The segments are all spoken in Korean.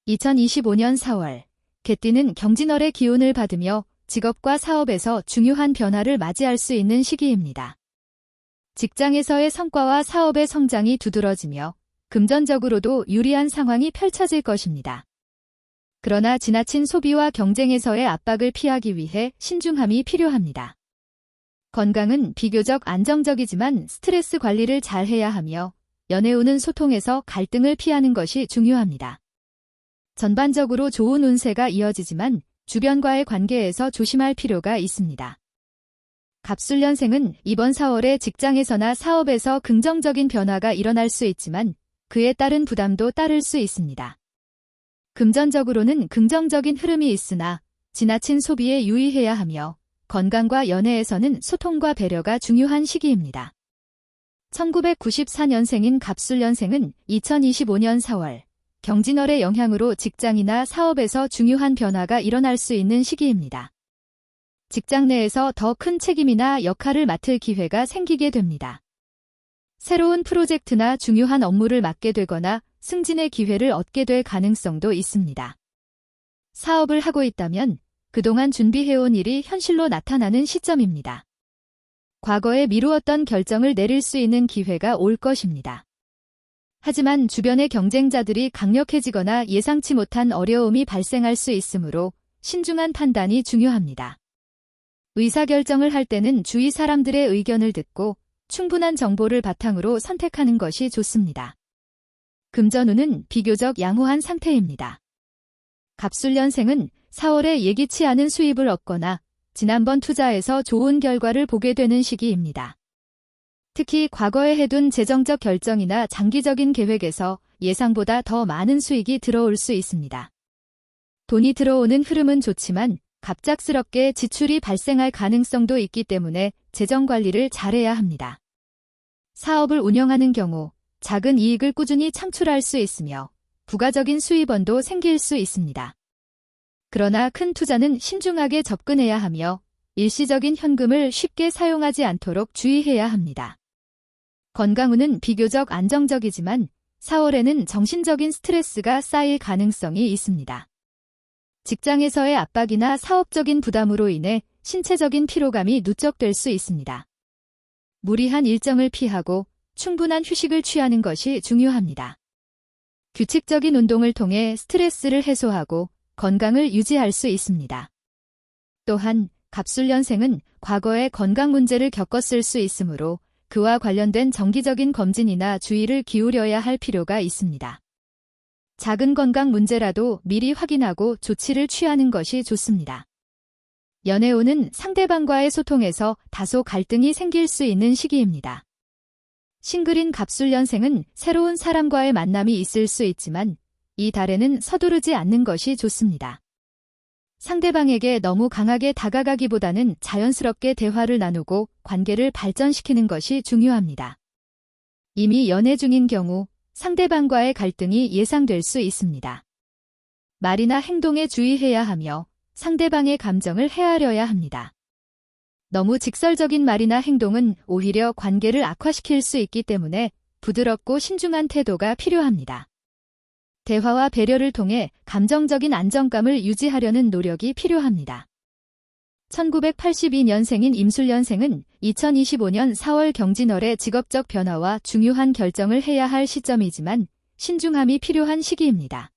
2025년 4월, 개띠는 경진월의 기운을 받으며 직업과 사업에서 중요한 변화를 맞이할 수 있는 시기입니다. 직장에서의 성과와 사업의 성장이 두드러지며 금전적으로도 유리한 상황이 펼쳐질 것입니다. 그러나 지나친 소비와 경쟁에서의 압박을 피하기 위해 신중함이 필요합니다. 건강은 비교적 안정적이지만 스트레스 관리를 잘 해야 하며 연애운은 소통에서 갈등을 피하는 것이 중요합니다. 전반적으로 좋은 운세가 이어지지만 주변과의 관계에서 조심할 필요가 있습니다. 갑술년생은 이번 4월에 직장에서나 사업에서 긍정적인 변화가 일어날 수 있지만 그에 따른 부담도 따를 수 있습니다. 금전적으로는 긍정적인 흐름이 있으나 지나친 소비에 유의해야 하며 건강과 연애에서는 소통과 배려가 중요한 시기입니다. 1994년생인 갑술년생은 2025년 4월, 경진월의 영향으로 직장이나 사업에서 중요한 변화가 일어날 수 있는 시기입니다. 직장 내에서 더 큰 책임이나 역할을 맡을 기회가 생기게 됩니다. 새로운 프로젝트나 중요한 업무를 맡게 되거나 승진의 기회를 얻게 될 가능성도 있습니다. 사업을 하고 있다면 그동안 준비해온 일이 현실로 나타나는 시점입니다. 과거에 미루었던 결정을 내릴 수 있는 기회가 올 것입니다. 하지만 주변의 경쟁자들이 강력해지거나 예상치 못한 어려움이 발생할 수 있으므로 신중한 판단이 중요합니다. 의사결정을 할 때는 주위 사람들의 의견을 듣고 충분한 정보를 바탕으로 선택하는 것이 좋습니다. 금전운은 비교적 양호한 상태입니다. 갑술년생은 4월에 예기치 않은 수입을 얻거나 지난번 투자에서 좋은 결과를 보게 되는 시기입니다. 특히 과거에 해둔 재정적 결정이나 장기적인 계획에서 예상보다 더 많은 수익이 들어올 수 있습니다. 돈이 들어오는 흐름은 좋지만 갑작스럽게 지출이 발생할 가능성도 있기 때문에 재정 관리를 잘해야 합니다. 사업을 운영하는 경우 작은 이익을 꾸준히 창출할 수 있으며 부가적인 수입원도 생길 수 있습니다. 그러나 큰 투자는 신중하게 접근해야 하며 일시적인 현금을 쉽게 사용하지 않도록 주의해야 합니다. 건강운은 비교적 안정적이지만 4월에는 정신적인 스트레스가 쌓일 가능성이 있습니다. 직장에서의 압박이나 사업적인 부담으로 인해 신체적인 피로감이 누적될 수 있습니다. 무리한 일정을 피하고 충분한 휴식을 취하는 것이 중요합니다. 규칙적인 운동을 통해 스트레스를 해소하고 건강을 유지할 수 있습니다. 또한 갑술년생은 과거에 건강 문제를 겪었을 수 있으므로 그와 관련된 정기적인 검진이나 주의를 기울여야 할 필요가 있습니다. 작은 건강 문제라도 미리 확인하고 조치를 취하는 것이 좋습니다. 연애운은 상대방과의 소통에서 다소 갈등이 생길 수 있는 시기입니다. 싱글인 갑술년생은 새로운 사람과의 만남이 있을 수 있지만 이 달에는 서두르지 않는 것이 좋습니다. 상대방에게 너무 강하게 다가가기보다는 자연스럽게 대화를 나누고 관계를 발전시키는 것이 중요합니다. 이미 연애 중인 경우 상대방과의 갈등이 예상될 수 있습니다. 말이나 행동에 주의해야 하며 상대방의 감정을 헤아려야 합니다. 너무 직설적인 말이나 행동은 오히려 관계를 악화시킬 수 있기 때문에 부드럽고 신중한 태도가 필요합니다. 대화와 배려를 통해 감정적인 안정감을 유지하려는 노력이 필요합니다. 1982년생인 임술년생은 2025년 4월 경진월의 직업적 변화와 중요한 결정을 해야 할 시점이지만 신중함이 필요한 시기입니다.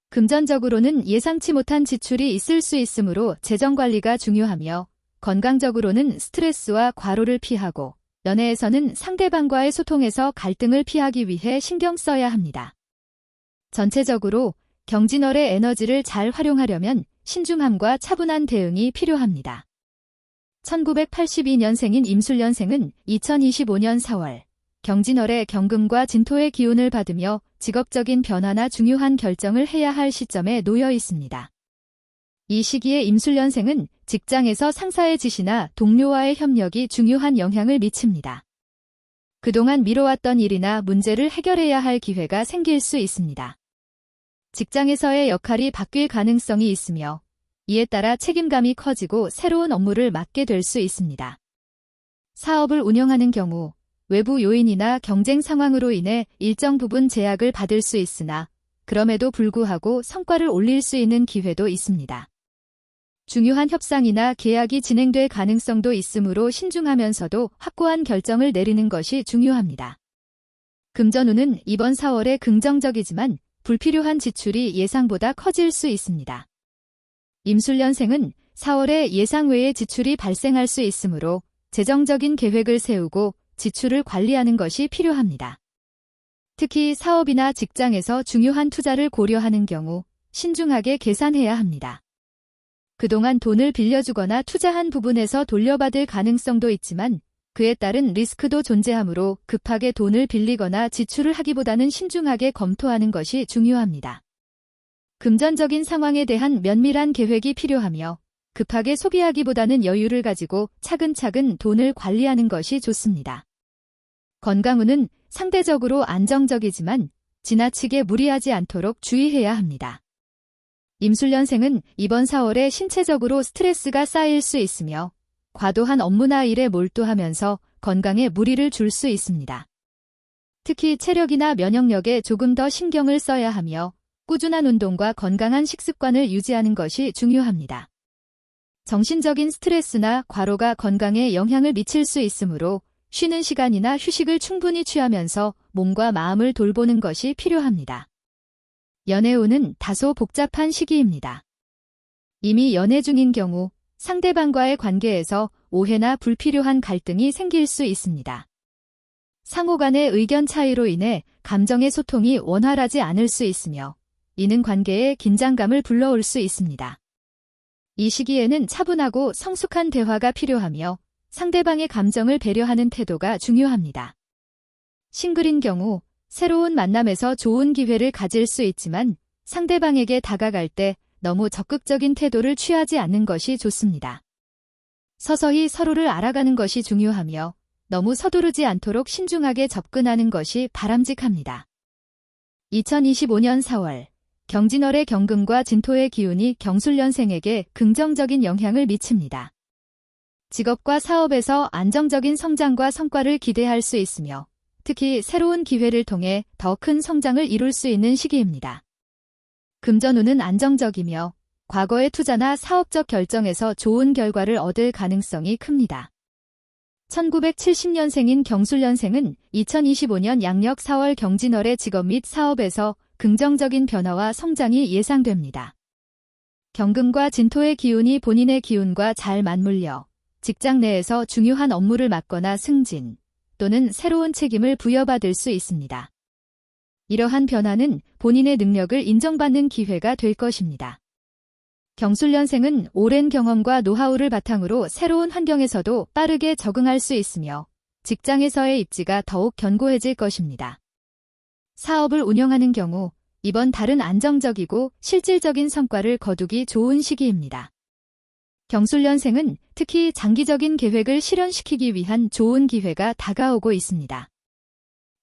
금전적으로는 예상치 못한 지출이 있을 수 있으므로 재정관리가 중요하며 건강적으로는 스트레스와 과로를 피하고 연애에서는 상대방과의 소통에서 갈등을 피하기 위해 신경 써야 합니다. 전체적으로 경진월의 에너지를 잘 활용하려면 신중함과 차분한 대응이 필요합니다. 1982년생인 임술년생은 2025년 4월, 경진월의 경금과 진토의 기운을 받으며 직업적인 변화나 중요한 결정을 해야 할 시점에 놓여 있습니다. 이 시기에 임술년생은 직장에서 상사의 지시나 동료와의 협력이 중요한 영향을 미칩니다. 그동안 미뤄왔던 일이나 문제를 해결해야 할 기회가 생길 수 있습니다. 직장에서의 역할이 바뀔 가능성이 있으며 이에 따라 책임감이 커지고 새로운 업무를 맡게 될 수 있습니다. 사업을 운영하는 경우 외부 요인이나 경쟁 상황으로 인해 일정 부분 제약을 받을 수 있으나 그럼에도 불구하고 성과를 올릴 수 있는 기회도 있습니다. 중요한 협상이나 계약이 진행될 가능성도 있으므로 신중하면서도 확고한 결정을 내리는 것이 중요합니다. 금전운은 이번 4월에 긍정적이지만 불필요한 지출이 예상보다 커질 수 있습니다. 임술년생은 4월에 예상 외의 지출이 발생할 수 있으므로 재정적인 계획을 세우고 지출을 관리하는 것이 필요합니다. 특히 사업이나 직장에서 중요한 투자를 고려하는 경우 신중하게 계산해야 합니다. 그동안 돈을 빌려주거나 투자한 부분에서 돌려받을 가능성도 있지만 그에 따른 리스크도 존재하므로 급하게 돈을 빌리거나 지출을 하기보다는 신중하게 검토하는 것이 중요합니다. 금전적인 상황에 대한 면밀한 계획이 필요하며 급하게 소비하기보다는 여유를 가지고 차근차근 돈을 관리하는 것이 좋습니다. 건강운은 상대적으로 안정적이지만 지나치게 무리하지 않도록 주의해야 합니다. 임술년생은 이번 4월에 신체적으로 스트레스가 쌓일 수 있으며 과도한 업무나 일에 몰두하면서 건강에 무리를 줄 수 있습니다. 특히 체력이나 면역력에 조금 더 신경을 써야 하며 꾸준한 운동과 건강한 식습관을 유지하는 것이 중요합니다. 정신적인 스트레스나 과로가 건강에 영향을 미칠 수 있으므로 쉬는 시간이나 휴식을 충분히 취하면서 몸과 마음을 돌보는 것이 필요합니다. 연애운은 다소 복잡한 시기입니다. 이미 연애 중인 경우 상대방과의 관계에서 오해나 불필요한 갈등이 생길 수 있습니다. 상호 간의 의견 차이로 인해 감정의 소통이 원활하지 않을 수 있으며 이는 관계에 긴장감을 불러올 수 있습니다. 이 시기에는 차분하고 성숙한 대화가 필요하며 상대방의 감정을 배려하는 태도가 중요합니다. 싱글인 경우 새로운 만남에서 좋은 기회를 가질 수 있지만 상대방에게 다가갈 때 너무 적극적인 태도를 취하지 않는 것이 좋습니다. 서서히 서로를 알아가는 것이 중요하며 너무 서두르지 않도록 신중하게 접근하는 것이 바람직합니다. 2025년 4월 경진월의 경금과 진토의 기운이 경술년생에게 긍정적인 영향을 미칩니다. 직업과 사업에서 안정적인 성장과 성과를 기대할 수 있으며 특히 새로운 기회를 통해 더 큰 성장을 이룰 수 있는 시기입니다. 금전운은 안정적이며 과거의 투자나 사업적 결정에서 좋은 결과를 얻을 가능성이 큽니다. 1970년생인 경술년생은 2025년 양력 4월 경진월의 직업 및 사업에서 긍정적인 변화와 성장이 예상됩니다. 경금과 진토의 기운이 본인의 기운과 잘 맞물려 직장 내에서 중요한 업무를 맡거나 승진 또는 새로운 책임을 부여받을 수 있습니다. 이러한 변화는 본인의 능력을 인정받는 기회가 될 것입니다. 경술년생은 오랜 경험과 노하우를 바탕으로 새로운 환경에서도 빠르게 적응할 수 있으며 직장에서의 입지가 더욱 견고해질 것입니다. 사업을 운영하는 경우 이번 달은 안정적이고 실질적인 성과를 거두기 좋은 시기입니다. 경술년생은 특히 장기적인 계획을 실현시키기 위한 좋은 기회가 다가오고 있습니다.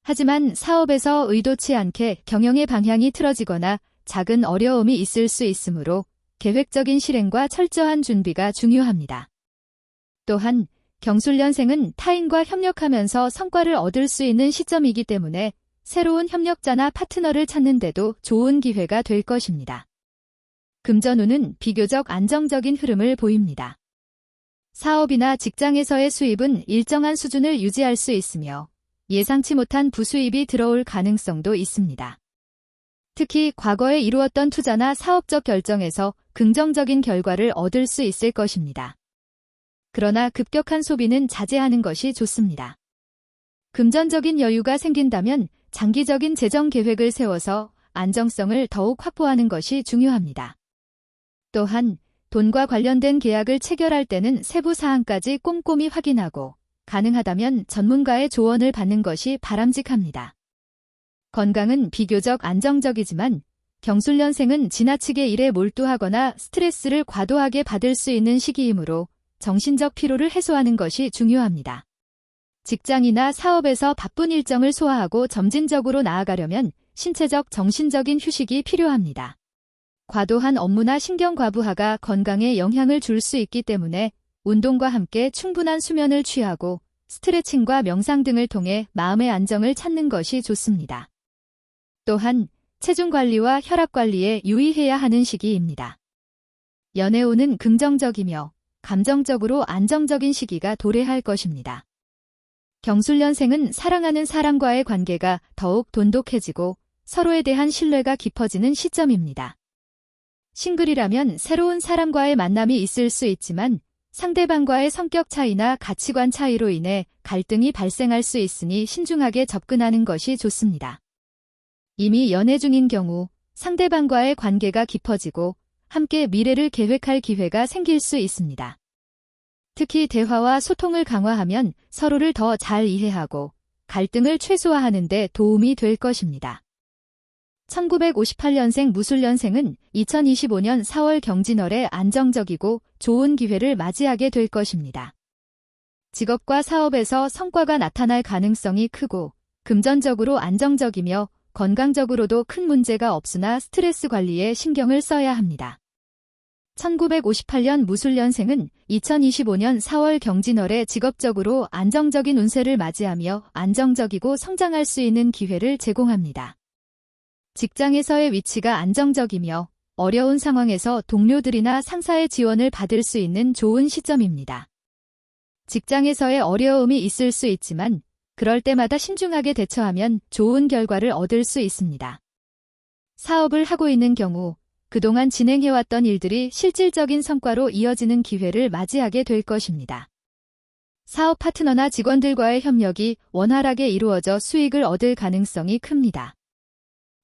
하지만 사업에서 의도치 않게 경영의 방향이 틀어지거나 작은 어려움이 있을 수 있으므로 계획적인 실행과 철저한 준비가 중요합니다. 또한 경술년생은 타인과 협력하면서 성과를 얻을 수 있는 시점이기 때문에 새로운 협력자나 파트너를 찾는 데도 좋은 기회가 될 것입니다. 금전운은 비교적 안정적인 흐름을 보입니다. 사업이나 직장에서의 수입은 일정한 수준을 유지할 수 있으며 예상치 못한 부수입이 들어올 가능성도 있습니다. 특히 과거에 이루었던 투자나 사업적 결정에서 긍정적인 결과를 얻을 수 있을 것입니다. 그러나 급격한 소비는 자제하는 것이 좋습니다. 금전적인 여유가 생긴다면 장기적인 재정 계획을 세워서 안정성을 더욱 확보하는 것이 중요합니다. 또한 돈과 관련된 계약을 체결할 때는 세부 사항까지 꼼꼼히 확인하고 가능하다면 전문가의 조언을 받는 것이 바람직합니다. 건강은 비교적 안정적이지만 경술년생은 지나치게 일에 몰두하거나 스트레스를 과도하게 받을 수 있는 시기이므로 정신적 피로를 해소하는 것이 중요합니다. 직장이나 사업에서 바쁜 일정을 소화하고 점진적으로 나아가려면 신체적, 정신적인 휴식이 필요합니다. 과도한 업무나 신경 과부하가 건강에 영향을 줄 수 있기 때문에 운동과 함께 충분한 수면을 취하고 스트레칭과 명상 등을 통해 마음의 안정을 찾는 것이 좋습니다. 또한 체중 관리와 혈압 관리에 유의해야 하는 시기입니다. 연애운은 긍정적이며 감정적으로 안정적인 시기가 도래할 것입니다. 경술년생은 사랑하는 사람과의 관계가 더욱 돈독해지고 서로에 대한 신뢰가 깊어지는 시점입니다. 싱글이라면 새로운 사람과의 만남이 있을 수 있지만 상대방과의 성격 차이나 가치관 차이로 인해 갈등이 발생할 수 있으니 신중하게 접근하는 것이 좋습니다. 이미 연애 중인 경우 상대방과의 관계가 깊어지고 함께 미래를 계획할 기회가 생길 수 있습니다. 특히 대화와 소통을 강화하면 서로를 더 잘 이해하고 갈등을 최소화하는 데 도움이 될 것입니다. 1958년생 무술년생은 2025년 4월 경진월에 안정적이고 좋은 기회를 맞이하게 될 것입니다. 직업과 사업에서 성과가 나타날 가능성이 크고 금전적으로 안정적이며 건강적으로도 큰 문제가 없으나 스트레스 관리에 신경을 써야 합니다. 1958년 무술년생은 2025년 4월 경진월에 직업적으로 안정적인 운세를 맞이하며 안정적이고 성장할 수 있는 기회를 제공합니다. 직장에서의 위치가 안정적이며 어려운 상황에서 동료들이나 상사의 지원을 받을 수 있는 좋은 시점입니다. 직장에서의 어려움이 있을 수 있지만 그럴 때마다 신중하게 대처하면 좋은 결과를 얻을 수 있습니다. 사업을 하고 있는 경우 그동안 진행해왔던 일들이 실질적인 성과로 이어지는 기회를 맞이하게 될 것입니다. 사업 파트너나 직원들과의 협력이 원활하게 이루어져 수익을 얻을 가능성이 큽니다.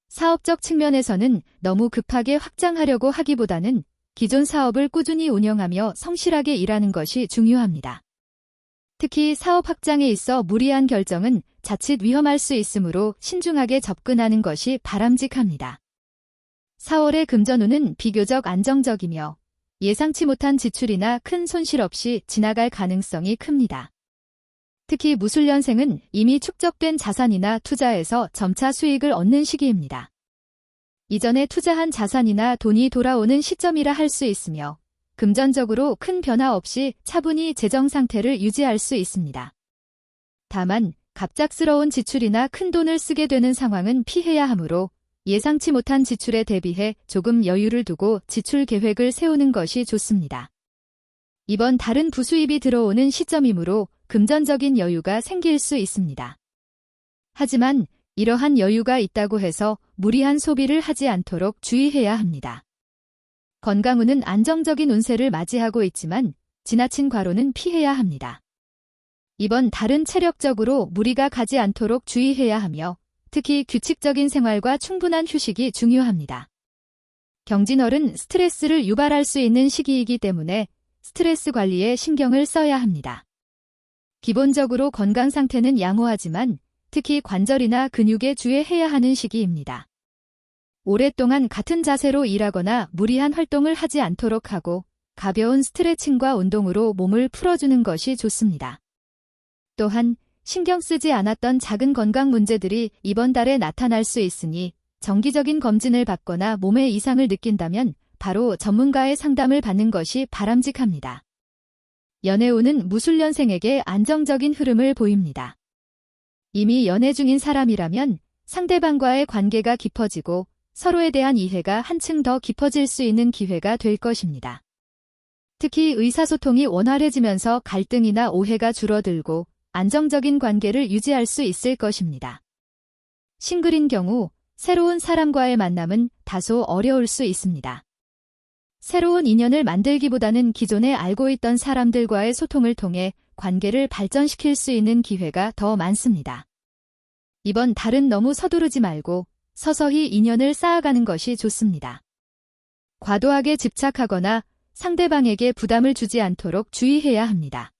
사업적 측면에서는 너무 급하게 확장하려고 하기보다는 기존 사업을 꾸준히 운영하며 성실하게 일하는 것이 중요합니다. 특히 사업 확장에 있어 무리한 결정은 자칫 위험할 수 있으므로 신중하게 접근하는 것이 바람직합니다. 4월의 금전운은 비교적 안정적이며 예상치 못한 지출이나 큰 손실 없이 지나갈 가능성이 큽니다. 특히 무술년생은 이미 축적된 자산이나 투자에서 점차 수익을 얻는 시기입니다. 이전에 투자한 자산이나 돈이 돌아오는 시점이라 할 수 있으며 금전적으로 큰 변화 없이 차분히 재정 상태를 유지할 수 있습니다. 다만 갑작스러운 지출이나 큰 돈을 쓰게 되는 상황은 피해야 하므로 예상치 못한 지출에 대비해 조금 여유를 두고 지출 계획을 세우는 것이 좋습니다. 이번 달은 부수입이 들어오는 시점이므로 금전적인 여유가 생길 수 있습니다. 하지만 이러한 여유가 있다고 해서 무리한 소비를 하지 않도록 주의해야 합니다. 건강운은 안정적인 운세를 맞이하고 있지만 지나친 과로는 피해야 합니다. 이번 달은 체력적으로 무리가 가지 않도록 주의해야 하며 특히 규칙적인 생활과 충분한 휴식이 중요합니다. 경진월은 스트레스를 유발할 수 있는 시기이기 때문에 스트레스 관리에 신경을 써야 합니다. 기본적으로 건강 상태는 양호하지만 특히 관절이나 근육에 주의해야 하는 시기입니다. 오랫동안 같은 자세로 일하거나 무리한 활동을 하지 않도록 하고 가벼운 스트레칭과 운동으로 몸을 풀어주는 것이 좋습니다. 또한 신경 쓰지 않았던 작은 건강 문제들이 이번 달에 나타날 수 있으니 정기적인 검진을 받거나 몸에 이상을 느낀다면 바로 전문가의 상담을 받는 것이 바람직합니다. 연애운은 무술년생에게 안정적인 흐름을 보입니다. 이미 연애 중인 사람이라면 상대방과의 관계가 깊어지고 서로에 대한 이해가 한층 더 깊어질 수 있는 기회가 될 것입니다. 특히 의사소통이 원활해지면서 갈등이나 오해가 줄어들고 안정적인 관계를 유지할 수 있을 것입니다. 싱글인 경우 새로운 사람과의 만남은 다소 어려울 수 있습니다. 새로운 인연을 만들기보다는 기존에 알고 있던 사람들과의 소통을 통해 관계를 발전시킬 수 있는 기회가 더 많습니다. 이번 달은 너무 서두르지 말고 서서히 인연을 쌓아가는 것이 좋습니다. 과도하게 집착하거나 상대방에게 부담을 주지 않도록 주의해야 합니다.